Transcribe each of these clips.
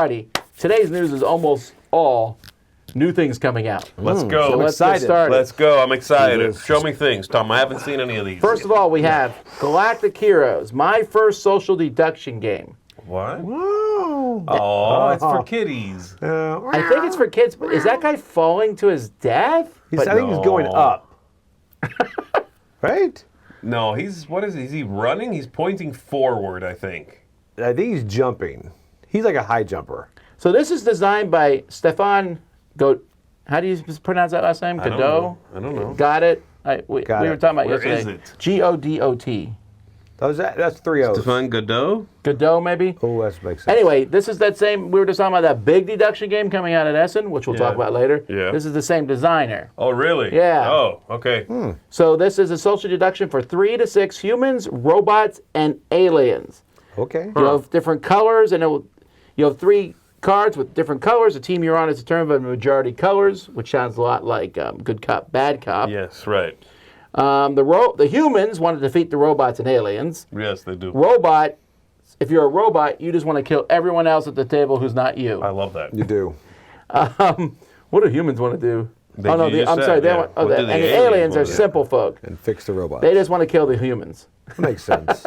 Alrighty, today's news is almost all new things coming out. Let's go. So let's get started. Let's go. I'm excited. Show me things, Tom. I haven't seen any of these. First of all, we have Galactic Heroes, my first social deduction game. What? Whoa. Oh, it's for kiddies. I think it's for kids, but is that guy falling to his death? I think he's going up. Right? No, what is he? Is he running? He's pointing forward, I think. I think he's jumping. He's like a high jumper. So this is designed by Stefan how do you pronounce that last name? Godot? I don't know. Got it? We were talking about Where yesterday. is it? Godot. That's 3 O's. Stefan Godot? Godot, maybe? Oh, that makes sense. Anyway, this is that same, we were just talking about that big deduction game coming out at Essen, which we'll talk about later. Yeah. This is the same designer. Oh, really? Yeah. Oh, okay. So this is a social deduction for 3 to 6 humans, robots, and aliens. Okay. You have different colors, and you have 3 cards with different colors. The team you're on is determined by majority colors, which sounds a lot like good cop, bad cop. Yes, right. The humans want to defeat the robots and aliens. Yes, they do. If you're a robot, you just want to kill everyone else at the table who's not you. I love that. You do. What do humans want to do? What do And the aliens are want to do? simple folk. And fix the robot. They just want to kill the humans. Makes sense.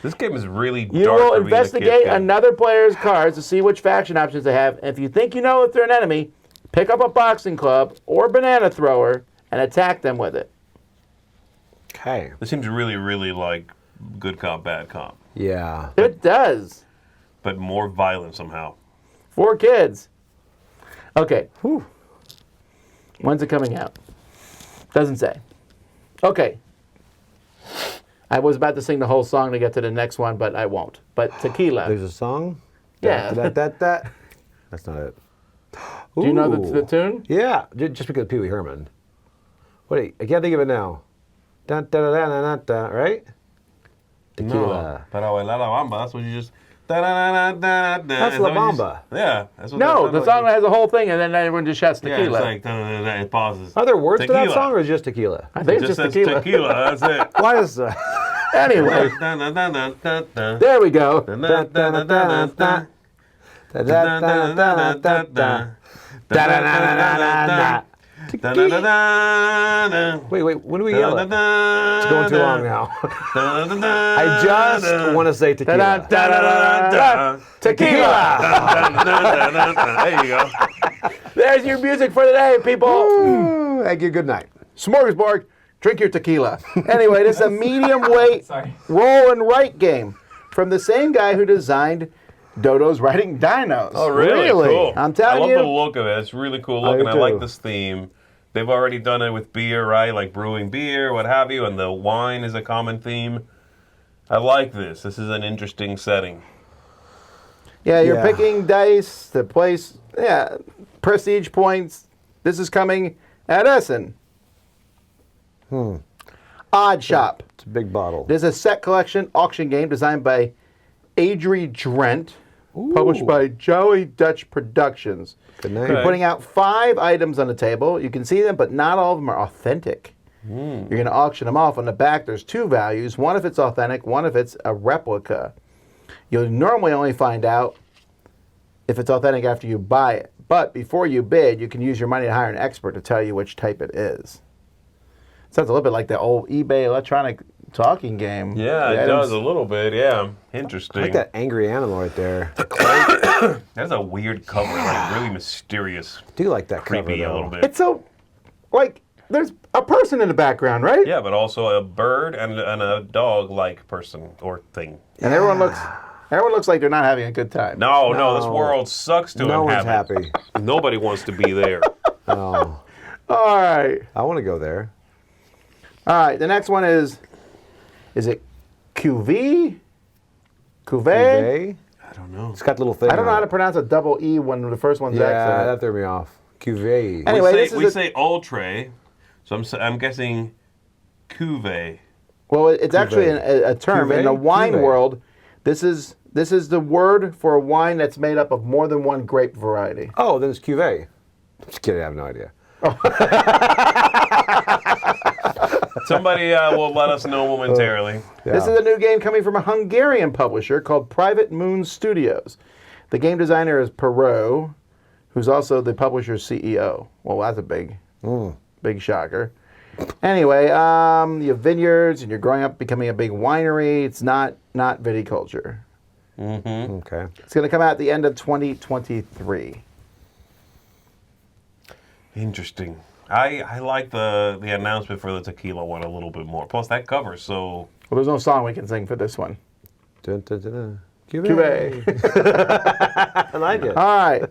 This game is really dark. You will for being a kid investigate game. another player's cards to see which faction options they have. And if you think you know if they're an enemy, pick up a boxing club or banana thrower and attack them with it. Okay. This seems really, really like good cop, bad cop, Yeah. It does. but more violent somehow. 4 kids. Okay. Whew. When's it coming out? Doesn't say. Okay. I was about to sing the whole song to get to the next one, but I won't. But Tequila. There's a song? Yeah. That. That's not it. Do you know Ooh. the tune? Yeah, just because of Pee Wee Herman. Wait, I can't think of it now. Dun, dun, dun, dun, dun, dun, right? Tequila. No, para bailar la bamba. That's what you just. That's That's La Bamba. Yeah. That's what No, that the sounds song like. has a whole thing, and then everyone just shouts Yeah, Tequila. it's like da-da-da-da, it pauses. Are there words to that Tequila. song or is it just tequila? I think It it's just just says Tequila. tequila. That's it. Why is that? Anyway, Da-da-da-da-da-da. there we go. Da-da-da-da-da-da. Da-da-da-da-da-da. Da-da-da-da-da. Wait, when do we yell it? It's going too long now. I I just want to say tequila. Da-da-da-da-da. Tequila. There you go. There's your music for today, people. Ooh, thank you. Good night. Smorgasbord, drink your tequila. Anyway, this is a medium weight roll and write game from the same guy who designed Dodo's Riding Dinos. Oh, really? Cool. I'm telling I love you. the look of it. It's really cool I looking. do I like too. this theme. They've already done it with beer, right? Like brewing beer, what have you, and the wine is a common theme. I like this. This is an interesting setting. Yeah, you're Yeah. picking dice to place, prestige points. This is coming at Essen. Odd Shop. It's a big bottle. There's a set collection auction game designed by Adrie Drent, published by Jolly Dutch Productions. Good name. You're putting out 5 items on the table. You can see them, but not all of them are authentic. You're going to auction them off. On the back, there's 2 values. One if it's authentic, one if it's a replica. You'll normally only find out if it's authentic after you buy it. But before you bid, you can use your money to hire an expert to tell you which type it is. Sounds a little bit like the old eBay electronic talking game. Yeah, The it items- does a little bit. Yeah, interesting. I like that angry animal right there. That's a weird cover, like really mysterious, I do like that creepy cover, a though. little bit. It's so, like, there's a person in the background, right? Yeah, but also a bird and a dog-like person or thing. And everyone looks like they're not having a good time. No, this world sucks to No one's inhabit. happy. Nobody wants to be there. Oh, All right. I want to go there. All right. The next one is it Cuvee? Cuvee? Cuvee? I don't know. It's got the little thing. I don't know on how to it. pronounce a double E when the first one's Yeah, accent. that threw me off. Cuvee. Anyway, we this say, is we a- say ultra, so I'm guessing Cuvee. Well, it's actually a term in the Cuvee? wine Cuvee. world. This is the word for a wine that's made up of more than one grape variety. Oh, then it's Cuvee. I'm just kidding. I have no idea. Somebody will let us know momentarily. This is a new game coming from a Hungarian publisher called Private Moon Studios. The game designer is Perot, who's also the publisher's CEO. Well, that's a big shocker. Anyway, you have vineyards, and you're growing up becoming a big winery. It's not viticulture. Mm-hmm. Okay. It's going to come out at the end of 2023. Interesting. I like the announcement for the tequila one a little bit more. Plus, that cover, so... Well, there's no song we can sing for this one. Dun, dun, dun, dun. Cuvee. I like it. All right.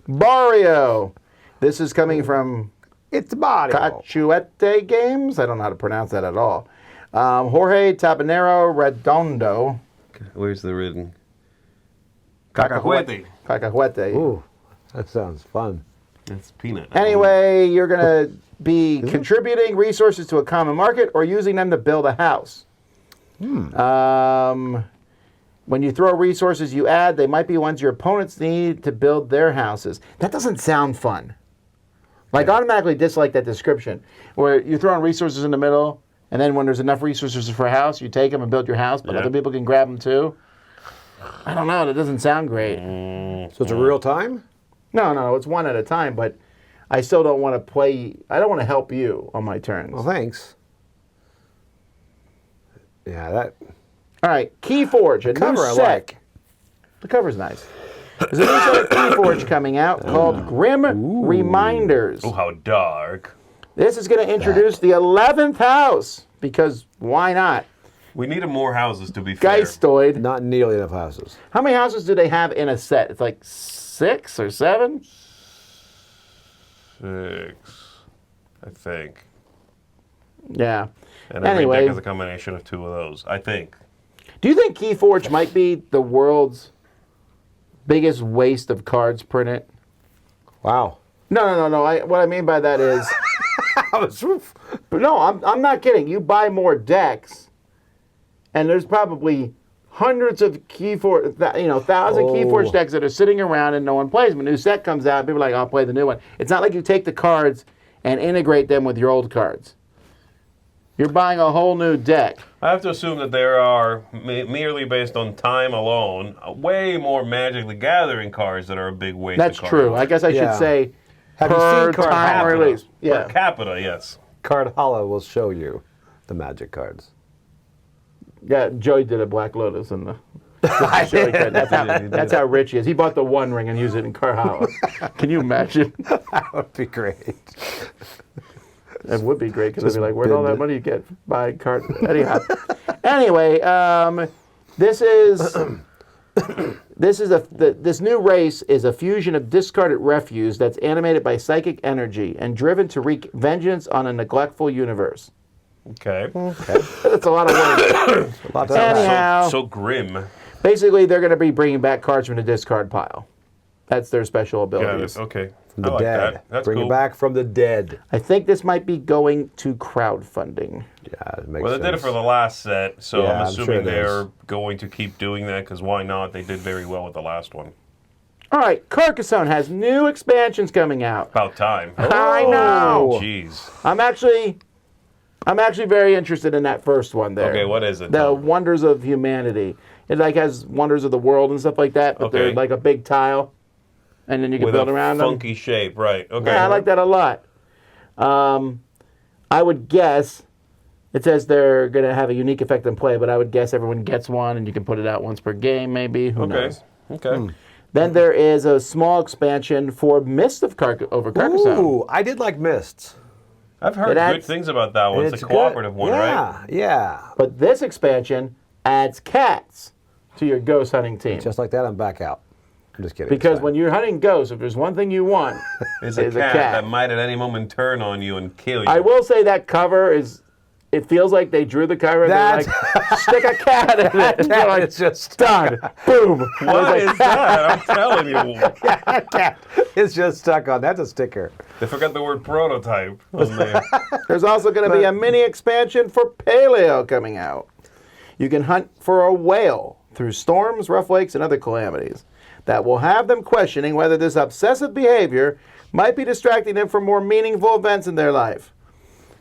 Barrio. This is coming from It's Barrio. Cachuete Games. I don't know how to pronounce that at all. Jorge Tabanero Redondo. Where's the written? Cacahuete. Cacahuete. Ooh, that sounds fun. That's peanut. Anyway, you're going to be contributing resources to a common market or using them to build a house. When you throw resources you add, they might be ones your opponents need to build their houses. That doesn't sound fun. Like, automatically dislike that description, where you're throwing resources in the middle, and then when there's enough resources for a house, you take them and build your house, but other people can grab them too. I don't know. That doesn't sound great. So it's a real time? No, it's one at a time, but I still don't want to play. I don't want to help you on my turns. Well, thanks. Yeah, that... All right, Keyforge, a cover new I set. like. The cover's nice. There's a new set of Keyforge coming out called Grim Reminders. Oh, how dark. This is going to introduce the 11th house, because why not? We needed more houses, to be fair. Geistoid. Not nearly enough houses. How many houses do they have in a set? It's like 6 or 7? 6, I think. Yeah. And every Anyway, deck is a combination of 2 of those, I think. do you think Keyforge might be the world's biggest waste of cards printed? Wow. No. What I mean by that is... But no, I'm not kidding. You buy more decks, and there's probably hundreds of Keyforge, thousand Keyforge decks that are sitting around and no one plays them. A new set comes out, and people are like, I'll play the new one. It's not like you take the cards and integrate them with your old cards. You're buying a whole new deck. I have to assume that there are, merely based on time alone, way more Magic the Gathering cards that are a big waste That's of cards. true. I guess I should say Have you per seen Card time Capita? release. Yeah. Per capita, yes. Card Hollow will show you the Magic cards. Yeah, Joey did a Black Lotus in the... That's how rich he is. He bought the One Ring and used it in Carhala. Can you imagine? That would be great. It would be great because I'd Just be like, where'd all bend that it. money you get buying cards? Anyhow. Anyway, this is this new race is a fusion of discarded refuse that's animated by psychic energy and driven to wreak vengeance on a neglectful universe. Okay. That's a lot of work. Anyhow, So grim. basically, they're going to be bringing back cards from the discard pile. That's their special Got abilities. it. Okay. From the I like dead. that. That's Bring cool. it back from the dead. I think this might be going to crowdfunding. Yeah, it makes Well, they sense. did it for the last set, so Yeah, I'm I'm assuming sure it they're is. going to keep doing that, because why not? They did very well with the last one. All right, Carcassonne has new expansions coming out. About time. I know. Oh, jeez. I'm actually very interested in that first one there. Okay, what is it? The Tell me. Wonders of Humanity. It like has Wonders of the World and stuff like that, but they're Okay. like a big tile, and then you can With build a around them. funky shape, right? Okay. Yeah, I like that a lot. I would guess it says they're going to have a unique effect in play, but I would guess everyone gets one, and you can put it out once per game, maybe. Who Okay. knows? Okay. Then there is a small expansion for Mist of over Carcassonne. Ooh, I did like Mists. I've heard It good adds- things about that one. It's a good. cooperative one, right? Yeah. But this expansion adds cats to your ghost hunting team. Just like that, I'm back out. I'm just kidding. Because when you're hunting ghosts, if there's one thing you want, It's it's a cat that might at any moment turn on you and kill you. I will say that cover is, it feels like they drew the cover and they're like, stick a cat in it. And they're like, it's just done. Boom. What is that? I'm telling you. cat. It's just stuck on. That's a sticker. They forgot the word prototype on there. There's also going to be a mini expansion for Paleo coming out. You can hunt for a whale through storms, rough lakes, and other calamities that will have them questioning whether this obsessive behavior might be distracting them from more meaningful events in their life.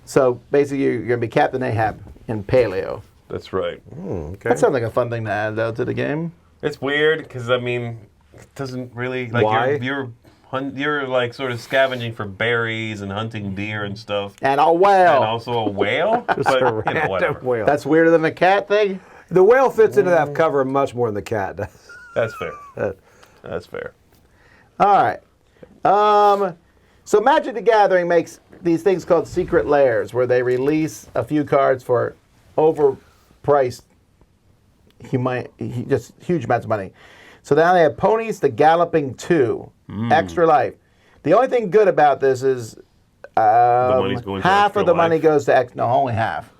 So basically, you're going to be Captain Ahab in Paleo. That's right. Okay. That sounds like a fun thing to add, though, to the game. It's weird because I mean, it doesn't really like Why? you're like sort of scavenging for berries and hunting deer and stuff, And a whale. and also a whale. Just a but you know, random whatever. whale. That's weirder than the cat thing. The whale fits into that cover much more than the cat does. That's fair. That's fair. All right. So Magic the Gathering makes these things called secret layers, where they release a few cards for overpriced, just huge amounts of money. So now they have Ponies the Galloping 2, Extra Life. The only thing good about this is money's going to half Extra of the money Life. goes to no, only half.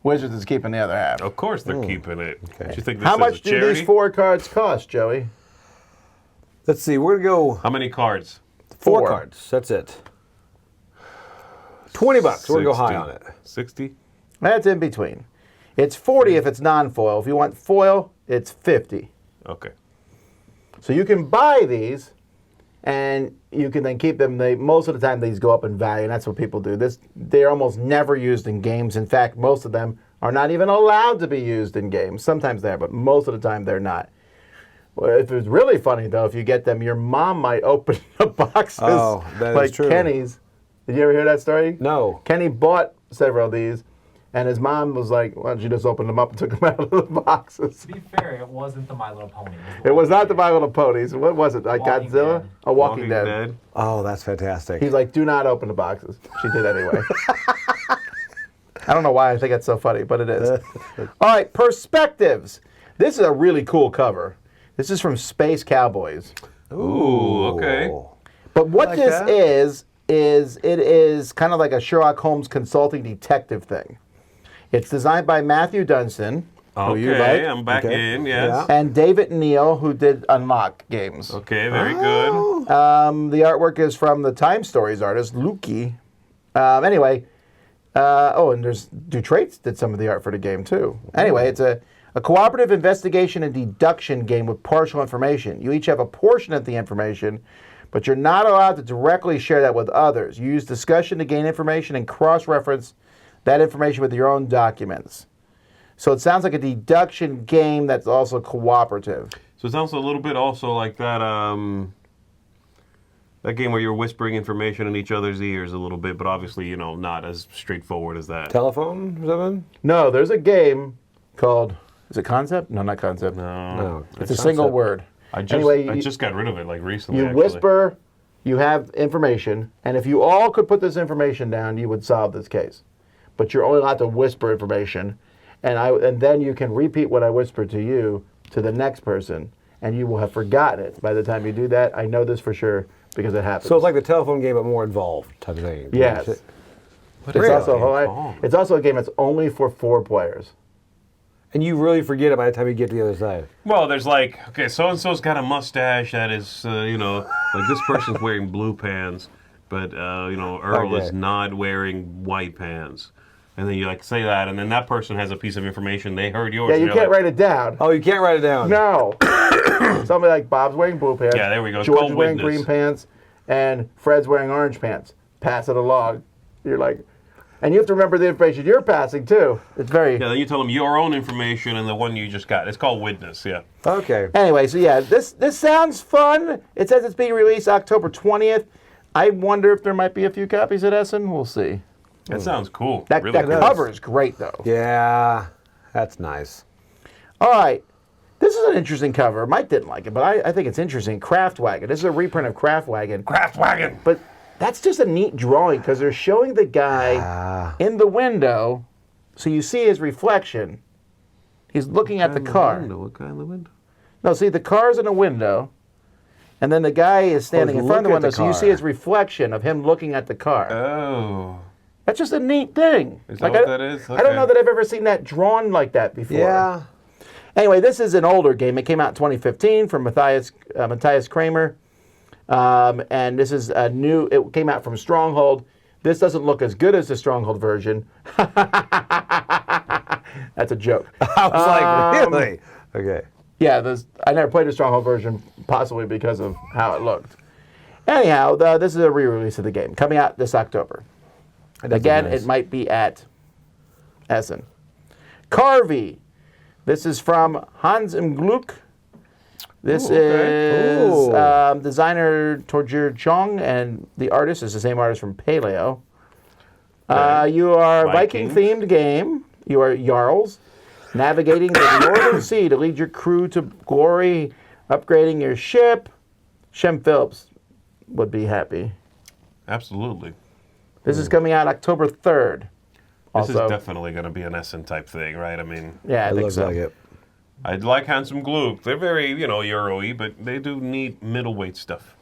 Wizards is keeping the other half. Of course, they're keeping it. Okay. Do you think this How is much a do charity? these 4 cards cost, Joey? Let's see. We're gonna go How many cards? 4 4. cards. That's it. $20. We're gonna go high 60. on it. 60. That's in between. It's 40 if it's non-foil. If you want foil, it's 50. Okay. So you can buy these, and you can then keep them. Most of the time, these go up in value, and that's what people do. They're almost never used in games. In fact, most of them are not even allowed to be used in games. Sometimes they are, but most of the time they're not. Well, if it's really funny, though, if you get them, your mom might open the boxes Oh, that is like true. Kenny's. Did you ever hear that story? No. Kenny bought several of these, and his mom was like, why don't you just open them up and took them out of the boxes? To be fair, it wasn't the My Little Pony. It was not the My Little Ponies. What was it? Like Walking Godzilla? Dead. A Walking Dead. Oh, that's fantastic. He's like, do not open the boxes. She did anyway. I don't know why I think it's so funny, but it is. All right, Perspectives. This is a really cool cover. This is from Space Cowboys. Ooh, okay. But what Like this that? is it is kind of like a Sherlock Holmes consulting detective thing. It's designed by Matthew Dunstan, who you Okay, like, I'm back Okay. in. Yes. Yeah. and David Neal, who did Unlock games. Okay, very Oh. good. The artwork is from the Time Stories artist, Lukey. Anyway, and there's Dutraitz did some of the art for the game, too. Anyway, it's a cooperative investigation and deduction game with partial information. You each have a portion of the information, but you're not allowed to directly share that with others. You use discussion to gain information and cross-reference that information with your own documents. So it sounds like a deduction game that's also cooperative. So it sounds a little bit also like that that game where you're whispering information in each other's ears a little bit, but obviously, you know, not as straightforward as that. Telephone or something? No, there's a game called, is it Concept? No, not Concept. No. It's a single word. I Anyway, just got rid of it like recently. You actually. whisper, you have information, and if you all could put this information down, you would solve this case. But you're only allowed to whisper information, and then you can repeat what I whispered to you to the next person, and you will have forgotten it by the time you do that. I know this for sure because it happens. So it's like the telephone game, but more involved type of thing. Yes. What It's is also it? it's also a game that's only for 4 players. And you really forget it by the time you get to the other side. Well, there's like, okay, so-and-so's got a mustache that is, like this person's wearing blue pants, but, Earl Okay. is not wearing white pants. And then you like say that, and then that person has a piece of information. They heard yours. Yeah, and you you're can't like, write it down. Oh, you can't write it down. No. Somebody like Bob's wearing blue pants. Yeah, there we go. It's George called is wearing witness. green pants, and Fred's wearing orange pants. Pass it along. You're like, and you have to remember the information you're passing too. It's very. Yeah, then you tell them your own information and the one you just got. It's called witness. Yeah. Okay. Anyway, so yeah, this sounds fun. It says it's being released October 20th. I wonder if there might be a few copies at Essen. We'll see. That sounds cool. That really cool. cover is great though. Yeah, that's nice. All right. This is an interesting cover. Mike didn't like it, but I think it's interesting. Craft Wagon. This is a reprint of Craft Wagon. Craft Wagon. But that's just a neat drawing because they're showing the guy in the window, so you see his reflection. He's looking at the car. What kind of window? No, see, the car's in a window, and then the guy is standing he's in front of the looking window, at the so you see car. his reflection of him looking at the car. Oh. That's just a neat thing. Is that what that is? I don't Okay. know that I've ever seen that drawn like that before. Yeah. Anyway, this is an older game. It came out in 2015 from Matthias Kramer. And this is a new, it came out from Stronghold. This doesn't look as good as the Stronghold version. That's a joke. I was like, really? Okay. Yeah, I never played the Stronghold version, possibly because of how it looked. Anyhow, this is a re-release of the game, coming out this October. Again, nice. it might be at Essen. Carvey. This is from Hans im Glück. This is designer Torjir Chong, and the artist is the same artist from Paleo. You are a Viking-themed game. You are Jarls, navigating the Northern Sea to lead your crew to glory, upgrading your ship. Shem Phillips would be happy. Absolutely. This is coming out October 3rd. This is Also, definitely going to be an Essen type thing, right? I mean, yeah, I It think looks so. like it. I like Handsome Gloop. They're very, Euro-y, but they do neat middleweight stuff.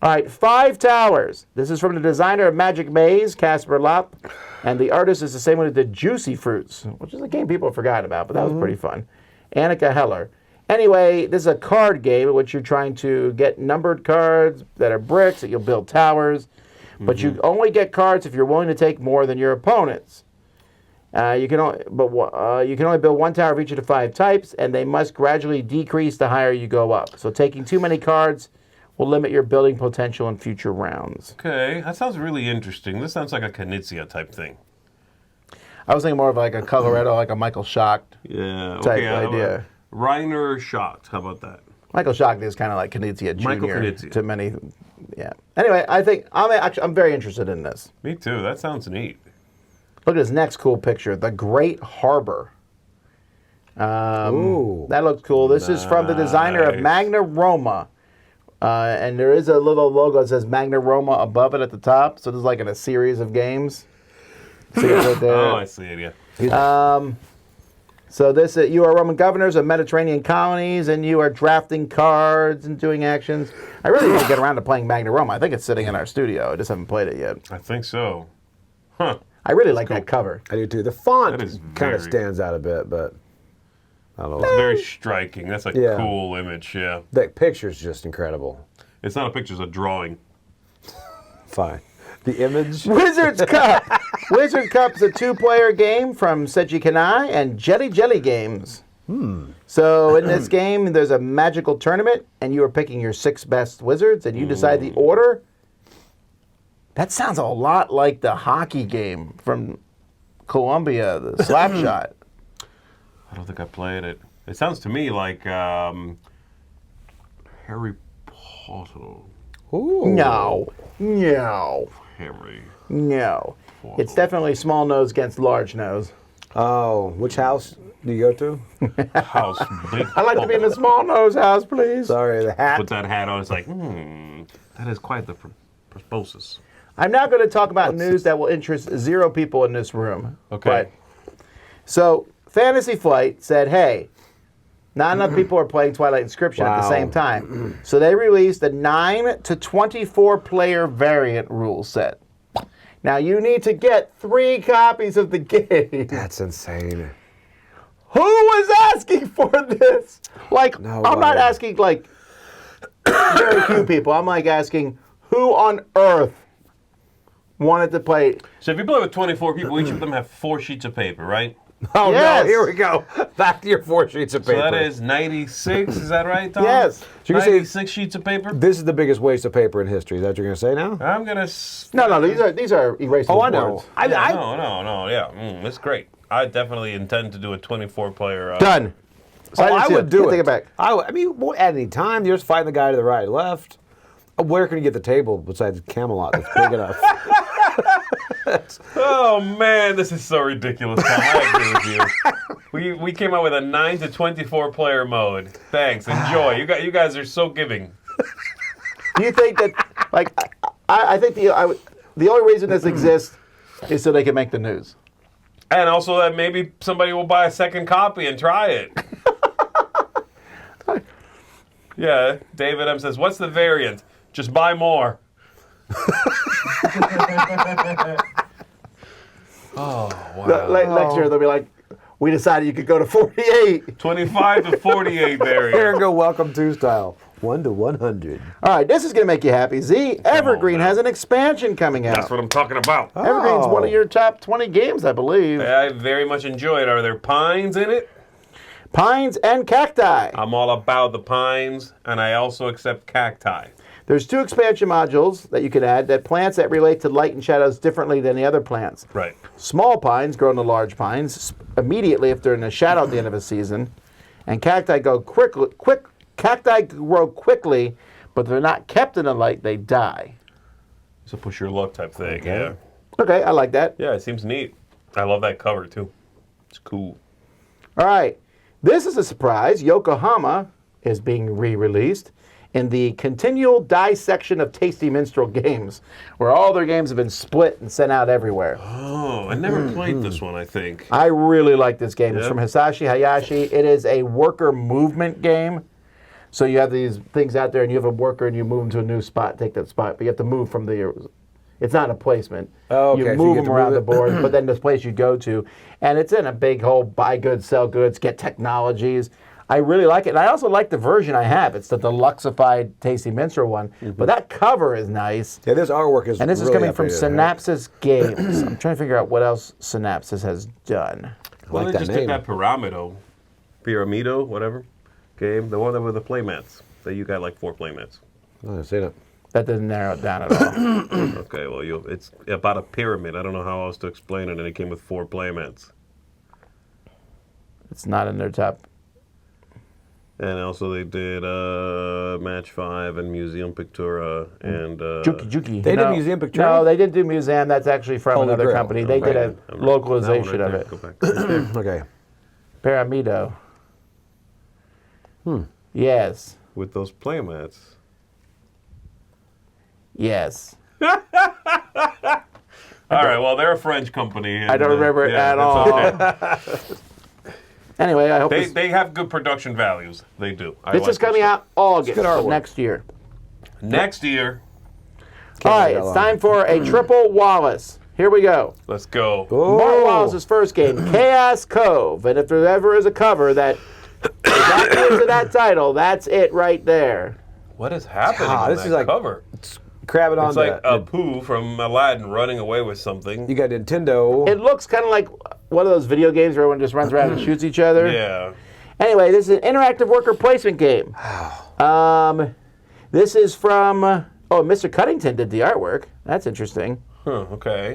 All right, Five Towers. This is from the designer of Magic Maze, Casper Lopp, and the artist is the same one who did Juicy Fruits, which is a game people forgot about, but that was pretty fun. Annika Heller. Anyway, this is a card game in which you're trying to get numbered cards that are bricks that you'll build towers, but you only get cards if you're willing to take more than your opponents. You can only build one tower of each of the 5 types, and they must gradually decrease the higher you go up. So taking too many cards will limit your building potential in future rounds. Okay, that sounds really interesting. This sounds like a Knizia type thing. I was thinking more of like a Coloretto, like a Michael Schacht Yeah, type okay. idea. Reiner Schacht, how about that? Michael Schacht is kind of like Knizia Jr. Michael Knizia. to many. Yeah. Anyway, I think I'm very interested in this. Me too, that sounds neat. Look at this next cool picture, the Great Harbor. Ooh. That looks cool. This is from the designer of Nice. Magna Roma. And there is a little logo that says Magna Roma above it at the top. So this is like in a series of games. See it right there. Oh, I see it, yeah. So this you are Roman governors of Mediterranean colonies, and you are drafting cards and doing actions. I really need to get around to playing Magna Roma. I think it's sitting in our studio. I just haven't played it yet. I think so. Huh. I really like that cover. I do too. The font That is kind of very- stands out a bit, but I don't know. It's very striking. That's a Yeah. cool image, yeah. That picture's just incredible. It's not a picture, it's a drawing. Fine. The image. Wizard's Cup. Wizard Cup's a 2-player game from Seiji Kanai and Jelly Jelly Games. So in this game, there's a magical tournament, and you are picking your 6 best wizards, and you decide the order. That sounds a lot like the hockey game from Columbia, the slap shot. I don't think I played it. It sounds to me like Harry Potter. Ooh. No. Harry. It's definitely small nose against large nose. Oh, which house do you go to? House big. I'd like to be in the small nose house, please. Sorry, the hat. Put that hat on. It's like, that is quite the proboscis. I'm now going to talk about news that will interest 0 people in this room. Okay. So, Fantasy Flight said, hey, not enough people are playing Twilight Inscription at the Wow. same time. So they released a 9 to 24 player variant rule set. Now, you need to get 3 copies of the game. That's insane. Who was asking for this? Like, I'm not Nobody. asking, like, very few people. I'm, like, asking who on earth wanted to play. So if you play with 24 people, each of them have 4 sheets of paper, right? Oh Yes. no, here we go. Back to your 4 sheets of So paper. that is 96, is that right, Tom? Yes. So you're saying 96 sheets of paper? this is the biggest waste of paper in history. Is that what you're going to say now? I'm going to... No, these are erasable Oh, I know. boards. I No, yeah. It's great. I definitely intend to do a 24-player... Done. I would do it. Take it back. I mean, at any time, you're just fighting the guy to the right, left. Where can you get the table besides Camelot that's big enough? Oh, man, this is so ridiculous, Tom. I agree with you. We came out with a 9 to 24 player mode. Thanks. Enjoy. You guys are so giving. Do you think that, like, I think the only reason this exists is so they can make the news. And also that maybe somebody will buy a second copy and try it. Yeah, David M. says, what's the variant? Just buy more. Oh, wow. Next year they'll be like, we decided you could go to 48. 25 to 48 Here variant. and go, welcome to style. 1 to 100. All right, this is going to make you happy. Zee, Evergreen now. has an expansion coming out. That's what I'm talking about. Evergreen's one of your top 20 games, I believe. I very much enjoy it. Are there pines in it? Pines and cacti. I'm all about the pines, and I also accept cacti. There's 2 expansion modules that you can add that plants that relate to light and shadows differently than the other plants. Right. Small pines grow into large pines immediately if they're in the shadow at the end of a season, and cacti grow quickly, but if they're not kept in the light, they die. It's a push your luck type thing. Yeah. Okay, I like that. Yeah, it seems neat. I love that cover too. It's cool. All right, this is a surprise. Yokohama is being re-released in the continual dissection of Tasty Minstrel games, where all their games have been split and sent out everywhere. Oh, I never played this one, I think. I really like this game. It's Yep. from Hisashi Hayashi. It is a worker movement game. So you have these things out there, and you have a worker, and you move them to a new spot, take that spot, but you have to move from the... It's not a placement. Oh, okay. You So you move get them to around move the it. board, but then this place you go to, and it's in a big whole buy goods, sell goods, get technologies. I really like it. And I also like the version I have. It's the deluxeified Tasty Minstrel one. But that cover is nice. Yeah, this artwork is And this is really coming from updated, right? Synapses Games. I'm trying to figure out what else Synapses has done. Well, like they that just name. did that Pyramido, whatever, game. The one that with the playmats. That you got like 4 playmats. Oh, I've seen it. That didn't narrow it down at all. Okay, well, it's about a pyramid. I don't know how else to explain it, and it came with 4 playmats. It's not in their top. And also they did Match 5 and Museum Pictura and... Juki. They did Museum Pictura? No, they didn't do Museum. That's actually from Holy another Grail. company. They Okay. did a That one localization right of there. it. Go back. Okay. Pyramido. Yes. With those playmats. Yes. All right, well, they're a French company. And, I don't remember it yeah, at it's all. okay. Anyway, I hope They have good production values. They do. this is coming out August good of artwork. next year. Next year. All right, wait that it's long. time for a triple Wallace. Here we go. Let's go. Mark Wallace's first game, Chaos Cove. And if there ever is a cover that exactly to that title, that's it right there. What is happening Ah, on this that is like cover? Crabbing on It's like the, Apu from Aladdin running away with something. you got Nintendo. It looks kind of like one of those video games where everyone just runs around and shoots each other. Yeah. Anyway, this is an interactive worker placement game. This is from... Mr. Cuddington did the artwork. That's interesting. Huh, okay.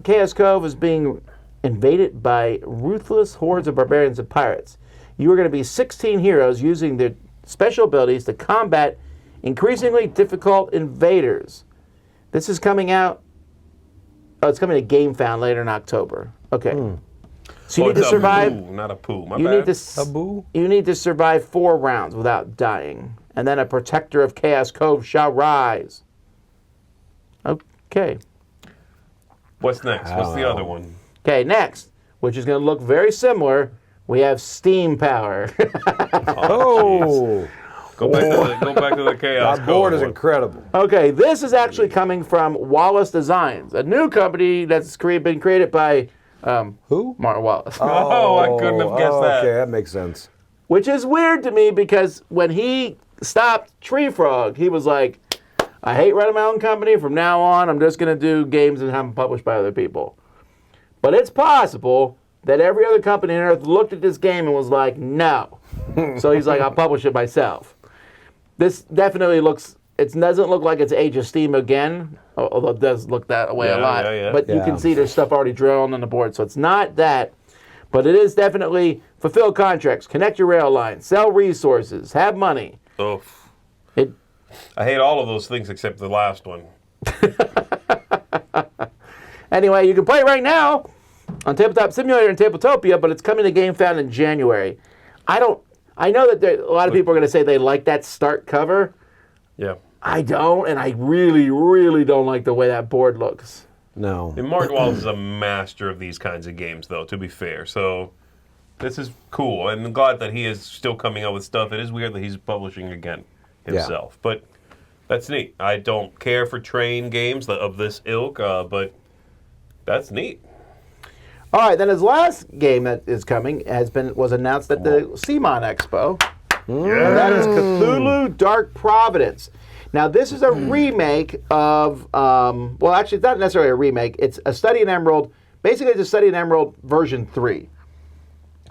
Chaos Cove is being invaded by ruthless hordes of barbarians and pirates. You are going to be 16 heroes using their special abilities to combat increasingly difficult invaders. This is coming out... Oh, it's coming to GameFound later in October. Okay. So you need to it's survive... Abu, not Apu. My You bad. need to Abu? You need to survive 4 rounds without dying, and then a protector of Chaos Cove shall rise. Okay. What's next? What's the other one? Okay, next, which is going to look very similar, we have Steam Power. Oh, Go back to the Chaos that board Code is one. incredible. Okay, this is actually coming from Wallace Designs, a new company that's been created by Who? Martin Wallace. Oh, I couldn't have guessed that. Okay, that makes sense. Which is weird to me because when he stopped Tree Frog, he was like, I hate running my own company. From now on, I'm just going to do games and have them published by other people. But it's possible that every other company on Earth looked at this game and was like, no. So he's like, I'll publish it myself. This definitely looks, it doesn't look like it's Age of Steam again, although it does look that way a Yeah, lot. yeah. But you Yeah. can see there's stuff already drawn on the board. So it's not that. But it is definitely fulfill contracts, connect your rail lines, sell resources, have money. Oof. It, I hate all of those things except the last one. anyway, you can play it right now on Tabletop Simulator and Tabletopia, but it's coming to GameFound in January. I know that a lot of people are going to say they like that start cover. Yeah. I don't, and I really, really don't like the way that board looks. No. And Martin Wallace is a master of these kinds of games, though, to be fair. So this is cool. And I'm glad that he is still coming out with stuff. It is weird that he's publishing again himself. But that's neat. I don't care for train games of this ilk, but that's neat. All right, then his last game that is coming was announced at the CMON Expo. And that is Cthulhu Dark Providence. Now, this is a remake of, well, actually, it's not necessarily a remake. It's a Study in Emerald. Basically, it's a Study in Emerald version 3.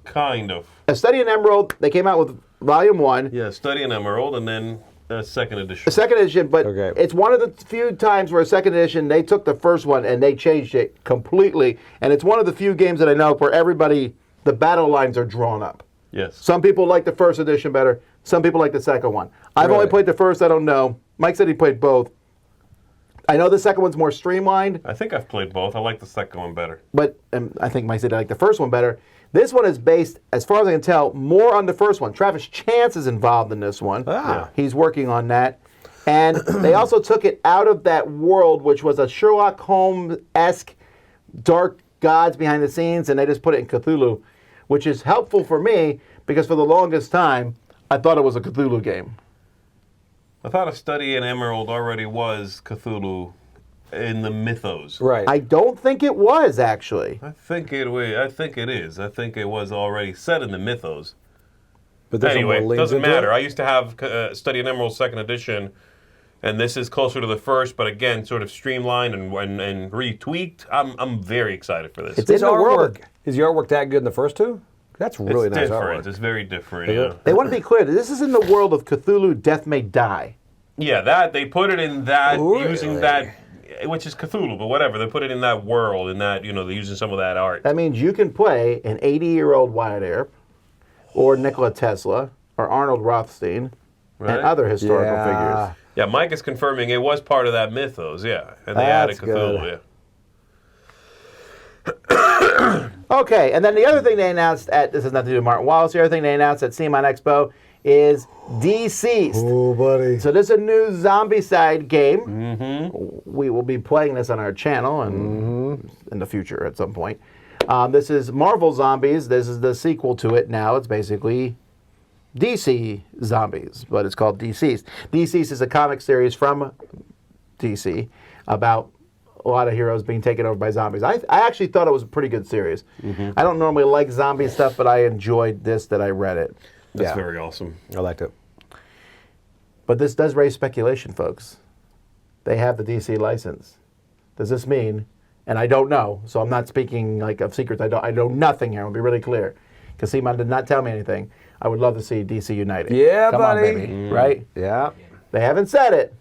Kind of. A Study in Emerald, they came out with Volume 1. Yeah, Study in Emerald, and then second edition. The second edition, but Okay. it's one of the few times where a second edition, they took the first one and they changed it completely. And it's one of the few games that I know where the battle lines are drawn up. Yes. Some people like the first edition better. Some people like the second one. I've only Really? played the first. I don't know. Mike said he played both. I know the second one's more streamlined, I think I've played both. I like the second one better. but I think Mike said he liked the first one better. This one is based, as far as I can tell, more on the first one. Travis Chance is involved in this one. Ah. He's working on that. And they also took it out of that world, which was a Sherlock Holmes-esque dark gods behind the scenes, and they just put it in Cthulhu, which is helpful for me because for the longest time, I thought it was a Cthulhu game. I thought A Study in Emerald already was Cthulhu in the mythos. Right. I don't think it was, actually. I think it is. I think it was already set in the mythos. but this one Anyway, more leans doesn't into matter. it? I used to have Study in Emerald second edition, and this is closer to the first, but again, sort of streamlined and retweaked. I'm very excited for this. It's in Is the world. the artwork that good in the first two? That's really it's nice different. artwork. It's very different. Is Yeah. it? They want to be clear. This is in the world of Cthulhu, Death May Die. Yeah, that they put it in that Really? using that, which is Cthulhu, but whatever. They put it in that world, in that they're using some of that art. That means you can play an 80-year-old Wyatt Earp, or Nikola Tesla, or Arnold Rothstein, Right. and other historical Yeah. figures. Yeah, Mike is confirming it was part of that mythos. Yeah, and they That's added Cthulhu. good. Yeah. Okay, and then the other thing they announced this has nothing to do with Martin Wallace, the other thing they announced at CMON Expo is Deceased. Oh, buddy. So this is a new zombie-side game. Mm-hmm. We will be playing this on our channel and in the future at some point. This is Marvel Zombies. This is the sequel to it now. It's basically DC Zombies, but it's called Deceased. Deceased is a comic series from DC about a lot of heroes being taken over by zombies. I actually thought it was a pretty good series. I don't normally like zombie stuff, but I enjoyed this that I read it. That's Yeah. very awesome. I liked it. But this does raise speculation, folks. They have the DC license. Does this mean, and I don't know, so I'm not speaking like of secrets. I know nothing here. I'll be really clear. Because Simon did not tell me anything. I would love to see DC United. Yeah, Come buddy. on, baby. Right? Yeah. They haven't said it.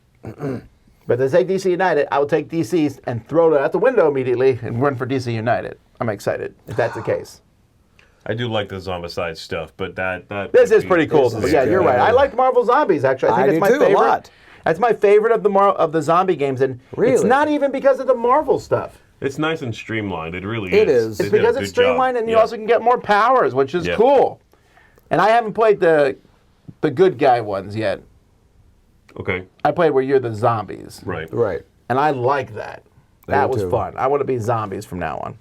But they say DC United, I will take DC's and throw it out the window immediately and run for DC United. I'm excited if that's the case. I do like the zombicide stuff, but that This is pretty cool. This But is yeah, you're good. right. I like Marvel Zombies actually. I think I it's do my too, a favorite. lot. That's my favorite of the zombie games, and it's Really? not even because of the Marvel stuff. It's nice and streamlined. It really It is. is. They It's did a because good it's streamlined, job. and you Yeah. also can get more powers, which is Yeah. cool. And I haven't played the good guy ones yet. Okay, I played where you're the zombies, right. Right. and I like that. I That do was too. fun. I want to be zombies from now on.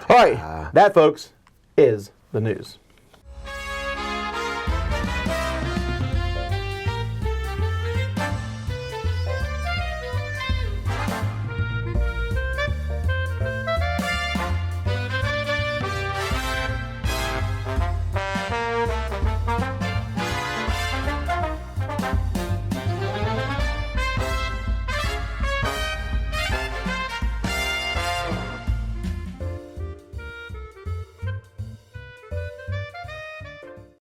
All right, that, folks, is the news.